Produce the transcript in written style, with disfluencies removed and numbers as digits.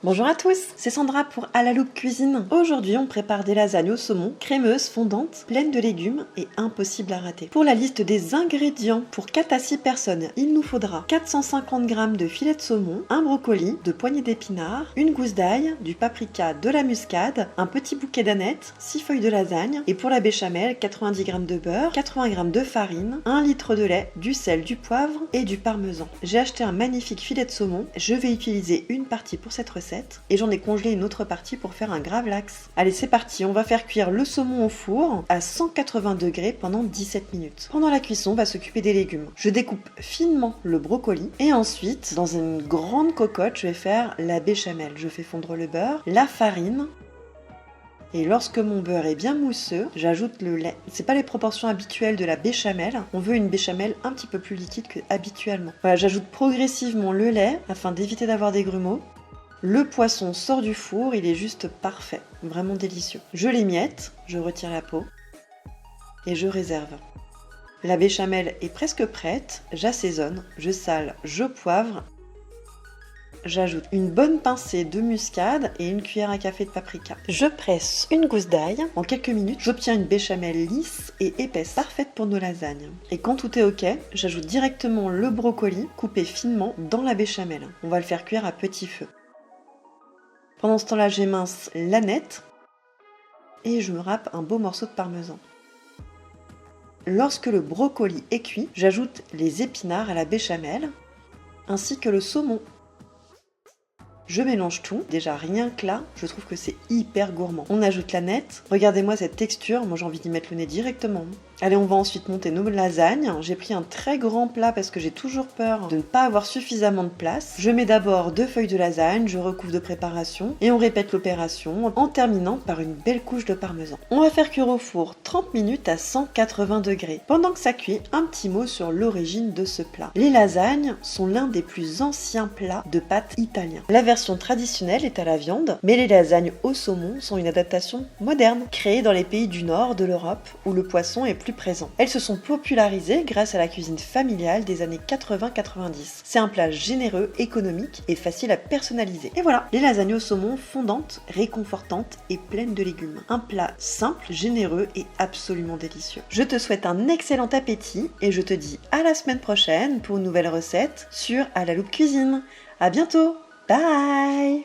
Bonjour à tous, c'est Sandra pour À la loupe cuisine. Aujourd'hui, on prépare des lasagnes au saumon, crémeuses, fondantes, pleines de légumes et impossibles à rater. Pour la liste des ingrédients, pour 4 à 6 personnes, il nous faudra 450 g de filet de saumon, un brocoli, 2 poignées d'épinards, une gousse d'ail, du paprika, de la muscade, un petit bouquet d'anettes, 6 feuilles de lasagne et pour la béchamel, 90 g de beurre, 80 g de farine, 1 litre de lait, du sel, du poivre et du parmesan. J'ai acheté un magnifique filet de saumon, je vais utiliser une partie pour cette recette et j'en ai congelé une autre partie pour faire un gravlax. Allez, c'est parti, on va faire cuire le saumon au four à 180 degrés pendant 17 minutes. Pendant la cuisson, on va s'occuper des légumes. Je découpe finement le brocoli et ensuite, dans une grande cocotte, je vais faire la béchamel. Je fais fondre le beurre, la farine. Et lorsque mon beurre est bien mousseux, j'ajoute le lait. C'est pas les proportions habituelles de la béchamel. On veut une béchamel un petit peu plus liquide que habituellement. Voilà, j'ajoute progressivement le lait afin d'éviter d'avoir des grumeaux. Le poisson sort du four, il est juste parfait, vraiment délicieux. Je l'émiette, je retire la peau et je réserve. La béchamel est presque prête, j'assaisonne, je sale, je poivre. J'ajoute une bonne pincée de muscade et une cuillère à café de paprika. Je presse une gousse d'ail. En quelques minutes, j'obtiens une béchamel lisse et épaisse, parfaite pour nos lasagnes. Et quand tout est ok, j'ajoute directement le brocoli coupé finement dans la béchamel. On va le faire cuire à petit feu. Pendant ce temps-là, j'émince l'aneth et je me râpe un beau morceau de parmesan. Lorsque le brocoli est cuit, j'ajoute les épinards à la béchamel ainsi que le saumon. Je mélange tout, déjà rien que là, je trouve que c'est hyper gourmand. On ajoute l'aneth, regardez-moi cette texture, moi j'ai envie d'y mettre le nez directement. Allez, on va ensuite monter nos lasagnes. J'ai pris un très grand plat parce que j'ai toujours peur de ne pas avoir suffisamment de place. Je mets d'abord 2 feuilles de lasagne, je recouvre de préparation et on répète l'opération en terminant par une belle couche de parmesan. On va faire cuire au four 30 minutes à 180 degrés. Pendant que ça cuit, un petit mot sur l'origine de ce plat. Les lasagnes sont l'un des plus anciens plats de pâtes italiens. La version traditionnelle est à la viande, mais les lasagnes au saumon sont une adaptation moderne, créée dans les pays du nord de l'Europe où le poisson est plus présent. Elles se sont popularisées grâce à la cuisine familiale des années 80-90. C'est un plat généreux, économique et facile à personnaliser. Et voilà, les lasagnes au saumon fondantes, réconfortantes et pleines de légumes. Un plat simple, généreux et absolument délicieux. Je te souhaite un excellent appétit et je te dis à la semaine prochaine pour une nouvelle recette sur À la loupe cuisine. À bientôt. Bye!